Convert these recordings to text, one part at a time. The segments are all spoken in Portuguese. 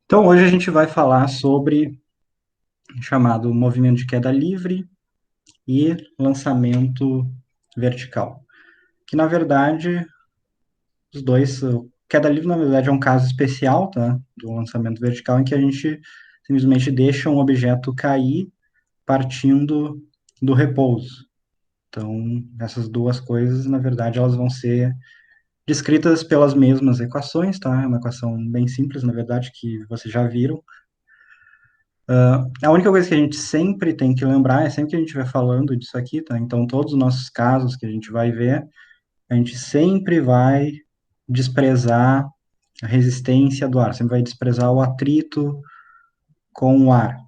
Então, hoje a gente vai falar sobre o chamado movimento de queda livre e lançamento vertical. Que, na verdade, os dois, queda livre, na verdade, é um caso especial, tá? Do lançamento vertical, em que a gente simplesmente deixa um objeto cair partindo do repouso. Então, essas duas coisas, na verdade, elas vão ser descritas pelas mesmas equações, tá? É uma equação bem simples, na verdade, que vocês já viram. A única coisa que a gente sempre tem que lembrar é sempre que a gente vai falando disso aqui, tá? Então, todos os nossos casos que a gente vai ver, a gente sempre vai desprezar a resistência do ar, sempre vai desprezar o atrito com o ar.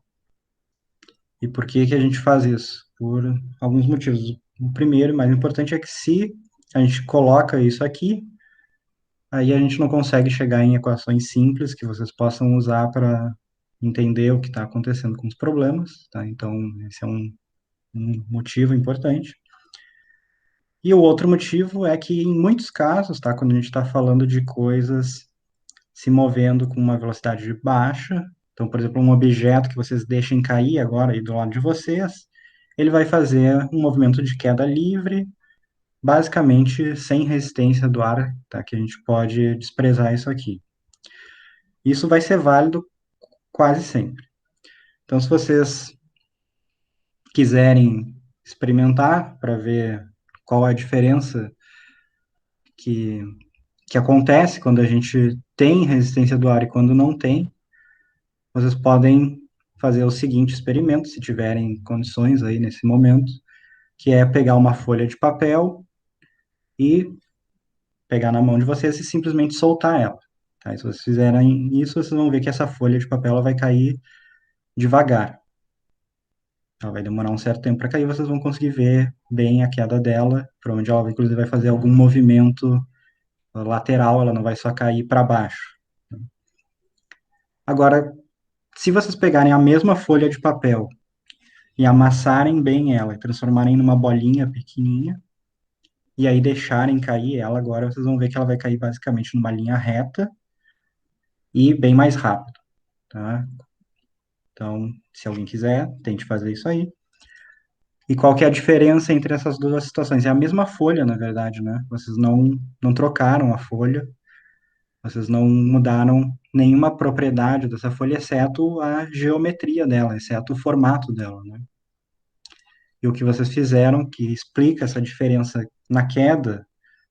E por que que a gente faz isso? Por alguns motivos. O primeiro, e mais importante, é que se a gente coloca isso aqui, aí a gente não consegue chegar em equações simples que vocês possam usar para entender o que está acontecendo com os problemas, tá? Então, esse é um motivo importante. E o outro motivo é que, em muitos casos, tá, quando a gente está falando de coisas se movendo com uma velocidade baixa, então, por exemplo, um objeto que vocês deixem cair agora aí do lado de vocês, ele vai fazer um movimento de queda livre, basicamente sem resistência do ar, tá, que a gente pode desprezar isso aqui. Isso vai ser válido quase sempre. Então, se vocês quiserem experimentar para ver qual é a diferença que acontece quando a gente tem resistência do ar e quando não tem, vocês podem fazer o seguinte experimento, se tiverem condições aí nesse momento, que é pegar uma folha de papel e pegar na mão de vocês e simplesmente soltar ela. Tá? E se vocês fizerem isso, vocês vão ver que essa folha de papel ela vai cair devagar. Ela vai demorar um certo tempo para cair, vocês vão conseguir ver bem a queda dela, para onde ela inclusive vai fazer algum movimento lateral, ela não vai só cair para baixo. Agora, se vocês pegarem a mesma folha de papel e amassarem bem ela, e transformarem numa bolinha pequenininha, e aí deixarem cair ela, agora vocês vão ver que ela vai cair basicamente numa linha reta e bem mais rápido, tá? Então, se alguém quiser, tente fazer isso aí. E qual que é a diferença entre essas duas situações? É a mesma folha, na verdade, né? Vocês não trocaram a folha, vocês não mudaram nenhuma propriedade dessa folha, exceto a geometria dela, exceto o formato dela, né? E o que vocês fizeram, que explica essa diferença na queda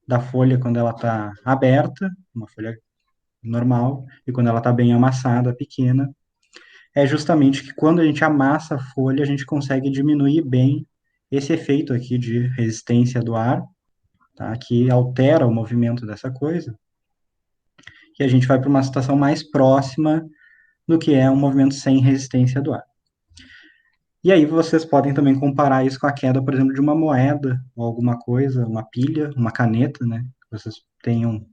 da folha quando ela está aberta, uma folha normal, e quando ela está bem amassada, pequena, é justamente que quando a gente amassa a folha, a gente consegue diminuir bem esse efeito aqui de resistência do ar, tá? Que altera o movimento dessa coisa, e a gente vai para uma situação mais próxima do que é um movimento sem resistência do ar. E aí vocês podem também comparar isso com a queda, por exemplo, de uma moeda ou alguma coisa, uma pilha, uma caneta, né? Que vocês tenham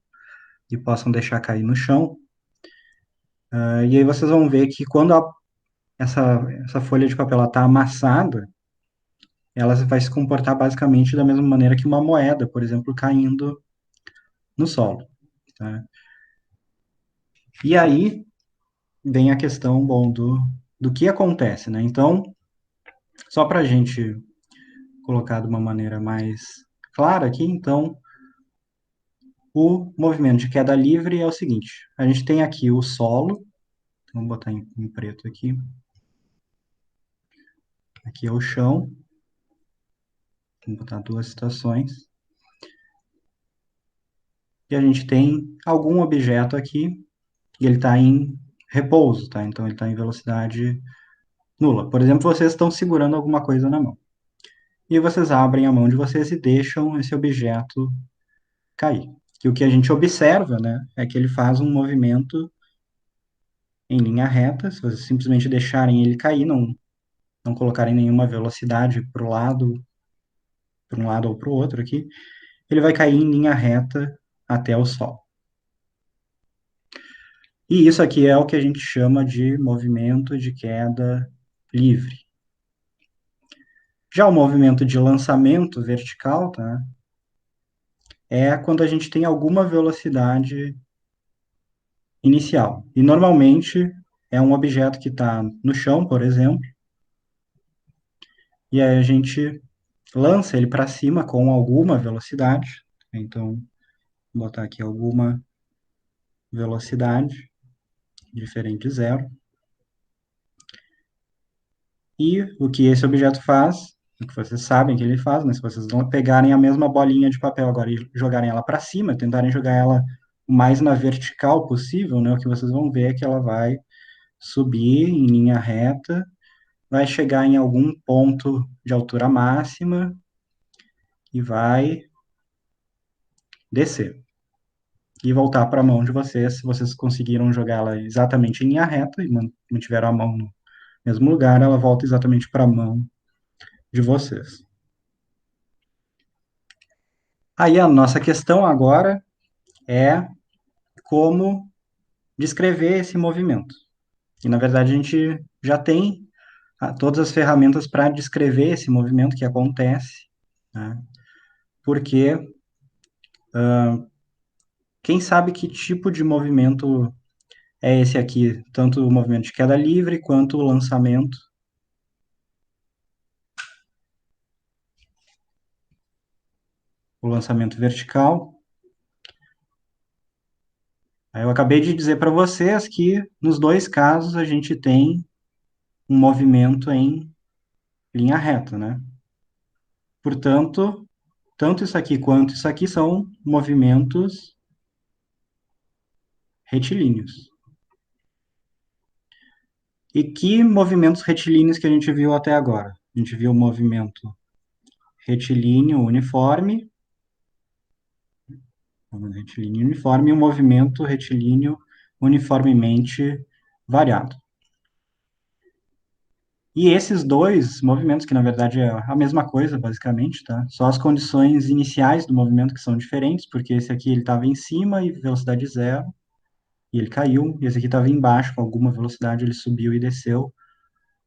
e possam deixar cair no chão. E aí vocês vão ver que quando essa folha de papel está amassada, ela vai se comportar basicamente da mesma maneira que uma moeda, por exemplo, caindo no solo. Tá? E aí vem a questão, bom, do que acontece, né? Então, só para a gente colocar de uma maneira mais clara aqui, então, o movimento de queda livre é o seguinte: a gente tem aqui o solo, vamos botar em preto aqui, aqui é o chão, vamos botar duas situações, e a gente tem algum objeto aqui, e ele está em repouso, tá? Então ele está em velocidade nula. Por exemplo, vocês estão segurando alguma coisa na mão, e vocês abrem a mão de vocês e deixam esse objeto cair. E o que a gente observa, né, é que ele faz um movimento em linha reta, se vocês simplesmente deixarem ele cair, não colocarem nenhuma velocidade para um lado ou para o outro aqui, ele vai cair em linha reta até o Sol. E isso aqui é o que a gente chama de movimento de queda livre. Já o movimento de lançamento vertical, tá? É quando a gente tem alguma velocidade inicial. E normalmente é um objeto que está no chão, por exemplo, e aí a gente lança ele para cima com alguma velocidade. Então, vou botar aqui alguma velocidade diferente de zero. E o que esse objeto faz, o que vocês sabem que ele faz, né? Se vocês não pegarem a mesma bolinha de papel agora e jogarem ela para cima, tentarem jogar ela o mais na vertical possível, né? O que vocês vão ver é que ela vai subir em linha reta, vai chegar em algum ponto de altura máxima e vai descer. E voltar para a mão de vocês, se vocês conseguiram jogar ela exatamente em linha reta e mantiveram a mão no mesmo lugar, ela volta exatamente para a mão de vocês. Aí a nossa questão agora é como descrever esse movimento. E, na verdade, a gente já tem todas as ferramentas para descrever esse movimento que acontece, né? Porque quem sabe que tipo de movimento é esse aqui, tanto o movimento de queda livre quanto o lançamento vertical. Aí eu acabei de dizer para vocês que nos dois casos a gente tem um movimento em linha reta, né? Portanto, tanto isso aqui quanto isso aqui são movimentos retilíneos. E que movimentos retilíneos que a gente viu até agora? A gente viu o movimento retilíneo uniforme, e o movimento retilíneo uniformemente variado. E esses dois movimentos, que na verdade é a mesma coisa, basicamente, tá? Só as condições iniciais do movimento que são diferentes, porque esse aqui ele estava em cima e velocidade zero, e ele caiu, e esse aqui estava embaixo com alguma velocidade, ele subiu e desceu.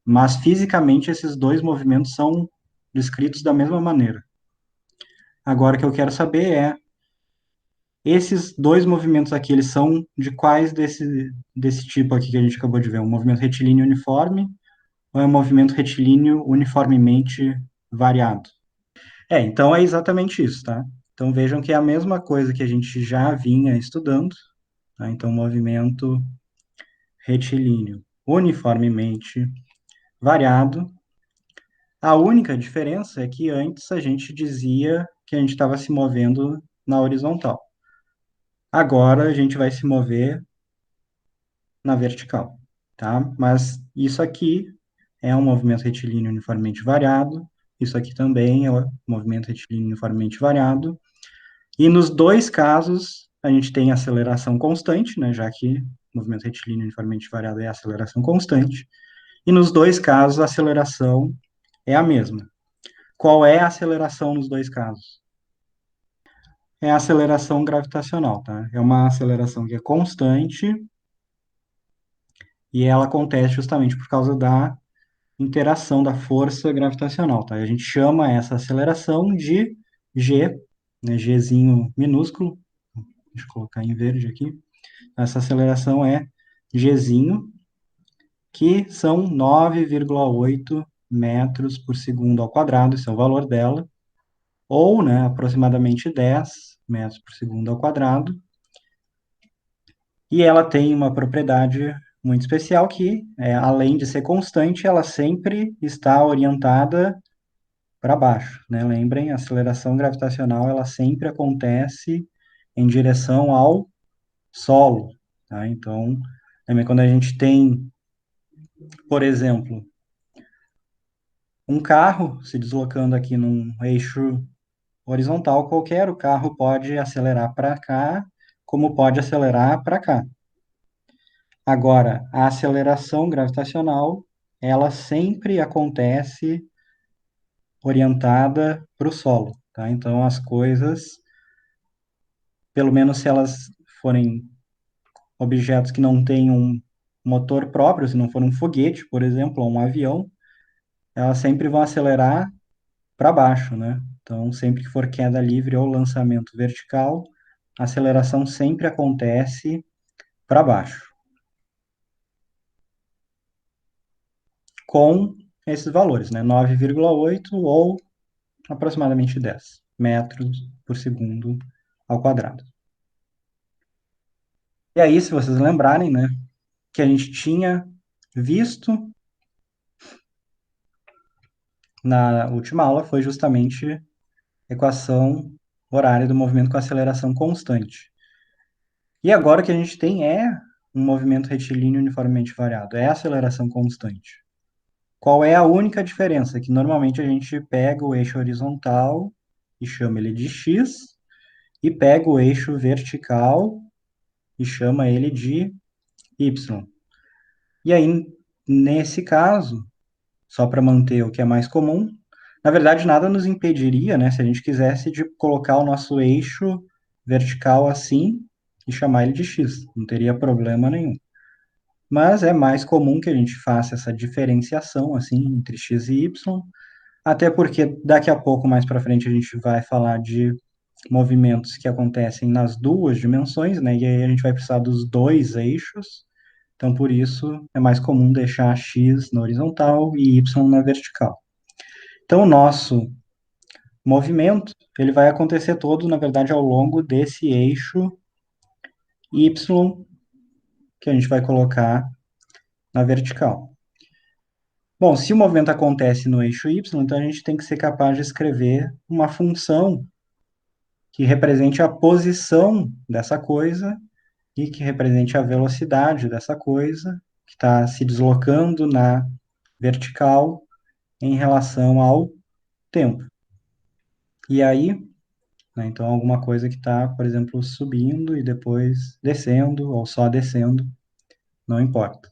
Mas fisicamente esses dois movimentos são descritos da mesma maneira. Agora o que eu quero saber é, esses dois movimentos aqui, eles são de quais desse tipo aqui que a gente acabou de ver? Um movimento retilíneo uniforme ou é um movimento retilíneo uniformemente variado? Então é exatamente isso, tá? Então vejam que é a mesma coisa que a gente já vinha estudando, tá? Então, movimento retilíneo uniformemente variado. A única diferença é que antes a gente dizia que a gente estava se movendo na horizontal. Agora a gente vai se mover na vertical, tá? Mas isso aqui é um movimento retilíneo uniformemente variado, isso aqui também é um movimento retilíneo uniformemente variado, e nos dois casos a gente tem aceleração constante, né? Já que o movimento retilíneo uniformemente variado é aceleração constante, e nos dois casos a aceleração é a mesma. Qual é a aceleração nos dois casos? É a aceleração gravitacional, tá? É uma aceleração que é constante e ela acontece justamente por causa da interação da força gravitacional, tá? E a gente chama essa aceleração de G, né? Gzinho minúsculo. Deixa eu colocar em verde aqui. Essa aceleração é Gzinho, que são 9,8 metros por segundo ao quadrado, esse é o valor dela, ou, né, aproximadamente 10 metros por segundo ao quadrado. E ela tem uma propriedade muito especial que, além de ser constante, ela sempre está orientada para baixo, né? Lembrem, a aceleração gravitacional ela sempre acontece em direção ao solo, tá? Então, lembra quando a gente tem, por exemplo, um carro se deslocando aqui num eixo horizontal qualquer, o carro pode acelerar para cá, como pode acelerar para cá. Agora, a aceleração gravitacional, ela sempre acontece orientada para o solo, tá? Então, as coisas, pelo menos se elas forem objetos que não têm um motor próprio, se não for um foguete, por exemplo, ou um avião, elas sempre vão acelerar para baixo, né? Então, sempre que for queda livre ou lançamento vertical, a aceleração sempre acontece para baixo. com esses valores, né? 9,8 ou aproximadamente 10 metros por segundo ao quadrado. E aí, se vocês lembrarem, né, que a gente tinha visto na última aula foi justamente a equação horária do movimento com aceleração constante. E agora o que a gente tem é um movimento retilíneo uniformemente variado, é a aceleração constante. Qual é a única diferença? Que normalmente a gente pega o eixo horizontal e chama ele de x, e pega o eixo vertical e chama ele de y. E aí, nesse caso, só para manter o que é mais comum, na verdade, nada nos impediria, né, se a gente quisesse, de colocar o nosso eixo vertical assim e chamar ele de x. Não teria problema nenhum. Mas é mais comum que a gente faça essa diferenciação assim entre x e y, até porque daqui a pouco, mais para frente, a gente vai falar de movimentos que acontecem nas duas dimensões, né? E aí a gente vai precisar dos dois eixos. Então, por isso, é mais comum deixar x na horizontal e y na vertical. Então, o nosso movimento, ele vai acontecer todo, na verdade, ao longo desse eixo y que a gente vai colocar na vertical. Bom, se o movimento acontece no eixo y, então a gente tem que ser capaz de escrever uma função que represente a posição dessa coisa e que represente a velocidade dessa coisa que está se deslocando na vertical em relação ao tempo. E aí, né, então, alguma coisa que está, por exemplo, subindo e depois descendo, ou só descendo, não importa.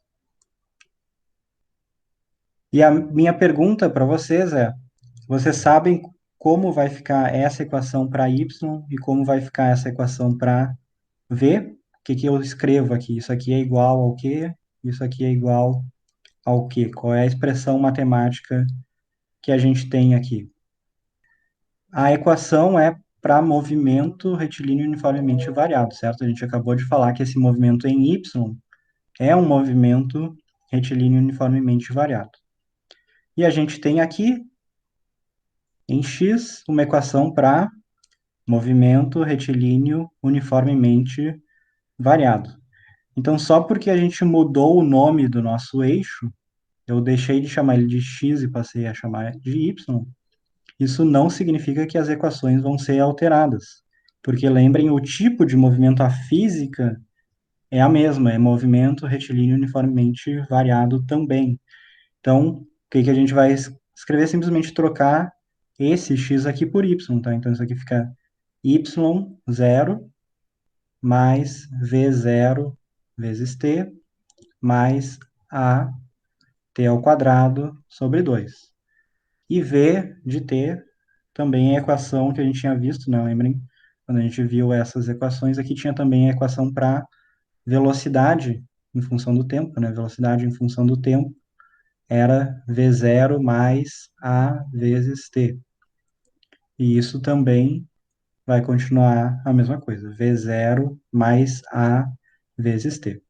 E a minha pergunta para vocês é: vocês sabem como vai ficar essa equação para y e como vai ficar essa equação para v? O que que eu escrevo aqui? Isso aqui é igual ao quê? Isso aqui é igual ao quê? Qual é a expressão matemática que a gente tem aqui? A equação é para movimento retilíneo uniformemente variado, certo? A gente acabou de falar que esse movimento em y é um movimento retilíneo uniformemente variado. E a gente tem aqui, em x, uma equação para movimento retilíneo uniformemente variado. Então, só porque a gente mudou o nome do nosso eixo, eu deixei de chamar ele de x e passei a chamar de y, isso não significa que as equações vão ser alteradas. Porque lembrem, o tipo de movimento, a física é a mesma, é movimento retilíneo uniformemente variado também. Então, o que que a gente vai escrever? Simplesmente trocar esse x aqui por y, tá? Então, isso aqui fica y0 mais v0 vezes t mais a t ao quadrado sobre 2. E v de t também é a equação que a gente tinha visto, né? Lembrem, quando a gente viu essas equações, aqui tinha também a equação para velocidade em função do tempo, né? Velocidade em função do tempo era v0 mais a vezes t. E isso também vai continuar a mesma coisa, v0 mais a vezes t.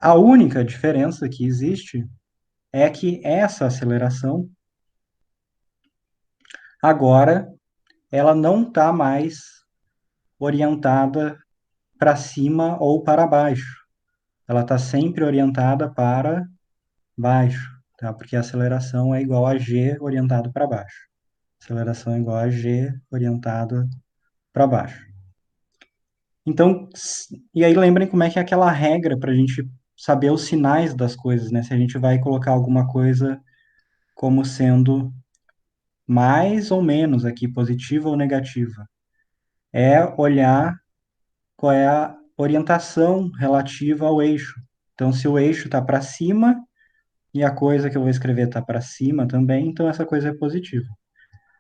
A única diferença que existe é que essa aceleração agora ela não está mais orientada para cima ou para baixo. Ela está sempre orientada para baixo, tá? Porque a aceleração é igual a g orientado para baixo. Aceleração é igual a g orientada para baixo. Então, e aí lembrem como é que é aquela regra para a gente saber os sinais das coisas, né? Se a gente vai colocar alguma coisa como sendo mais ou menos aqui, positiva ou negativa. É olhar qual é a orientação relativa ao eixo. Então, se o eixo está para cima e a coisa que eu vou escrever está para cima também, então essa coisa é positiva.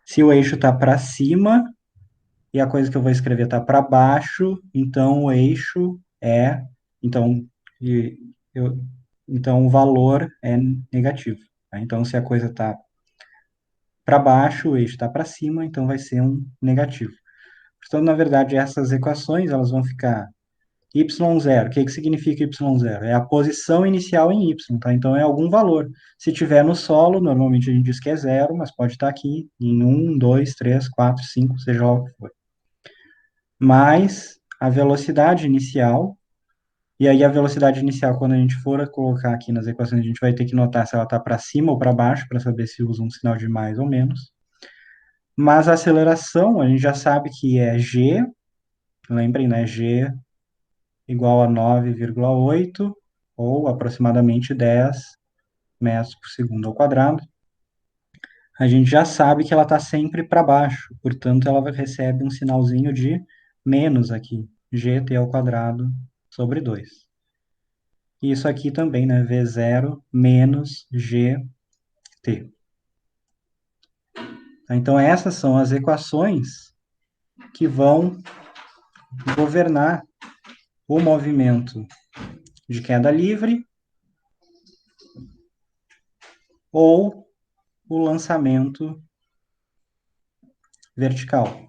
Se o eixo está para cima e a coisa que eu vou escrever está para baixo, então o eixo é, então, e eu, então o valor é negativo. Tá? Então, se a coisa está para baixo, o eixo está para cima, então vai ser um negativo. Então, na verdade, essas equações elas vão ficar Y0. O que que significa Y0? É a posição inicial em Y, tá? Então é algum valor. Se tiver no solo, normalmente a gente diz que é zero, mas pode estar aqui em 1, 2, 3, 4, 5, seja lá o que for. Mais a velocidade inicial, e aí a velocidade inicial, quando a gente for colocar aqui nas equações, a gente vai ter que notar se ela está para cima ou para baixo, para saber se usa um sinal de mais ou menos. Mas a aceleração, a gente já sabe que é g, lembrem, né? G igual a 9,8 ou aproximadamente 10 metros por segundo ao quadrado. A gente já sabe que ela está sempre para baixo, portanto ela recebe um sinalzinho de menos aqui, gt ao quadrado sobre 2. E isso aqui também, né, v0 menos gt. Então essas são as equações que vão governar o movimento de queda livre ou o lançamento vertical.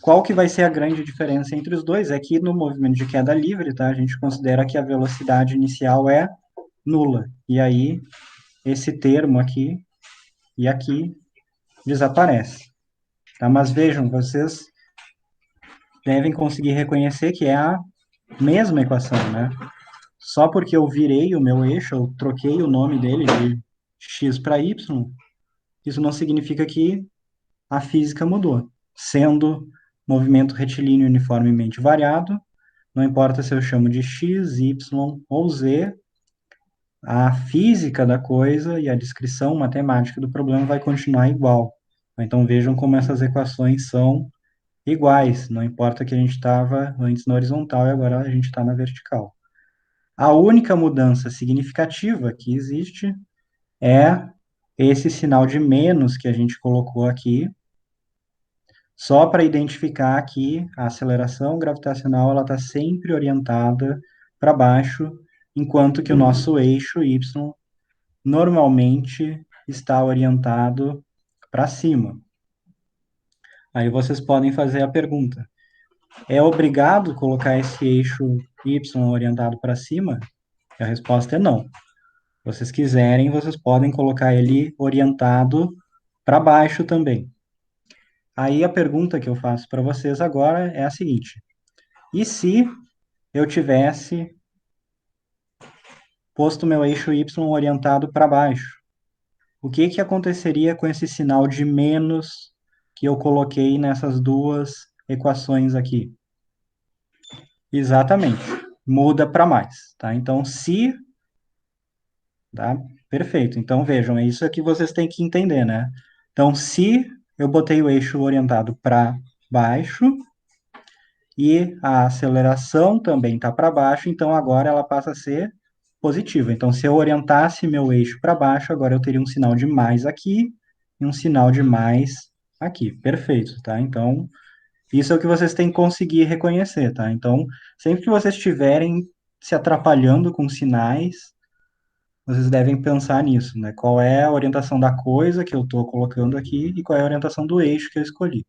Qual que vai ser a grande diferença entre os dois? É que no movimento de queda livre, tá, a gente considera que a velocidade inicial é nula. E aí, esse termo aqui e aqui desaparece. Tá? Mas vejam, vocês devem conseguir reconhecer que é a mesma equação, né? Só porque eu virei o meu eixo, eu troquei o nome dele de x para y, isso não significa que a física mudou. Sendo movimento retilíneo uniformemente variado, não importa se eu chamo de x, y ou z, a física da coisa e a descrição matemática do problema vai continuar igual. Então vejam como essas equações são iguais, não importa que a gente estava antes na horizontal e agora a gente está na vertical. A única mudança significativa que existe é esse sinal de menos que a gente colocou aqui, só para identificar que a aceleração gravitacional ela está sempre orientada para baixo, enquanto que o nosso eixo y normalmente está orientado para cima. Aí vocês podem fazer a pergunta: é obrigado colocar esse eixo y orientado para cima? E a resposta é não. Se vocês quiserem, vocês podem colocar ele orientado para baixo também. Aí a pergunta que eu faço para vocês agora é a seguinte: e se eu tivesse posto meu eixo y orientado para baixo? O que que aconteceria com esse sinal de menos que eu coloquei nessas duas equações aqui? Exatamente, muda para mais, tá? Então, se, tá? Perfeito. Então, vejam, é isso que vocês têm que entender, né? Então, se eu botei o eixo orientado para baixo e a aceleração também está para baixo, então agora ela passa a ser positiva. Então, se eu orientasse meu eixo para baixo, agora eu teria um sinal de mais aqui e um sinal de mais aqui. Perfeito, tá? Então, isso é o que vocês têm que conseguir reconhecer, tá? Então, sempre que vocês estiverem se atrapalhando com sinais, vocês devem pensar nisso, né? Qual é a orientação da coisa que eu estou colocando aqui e qual é a orientação do eixo que eu escolhi.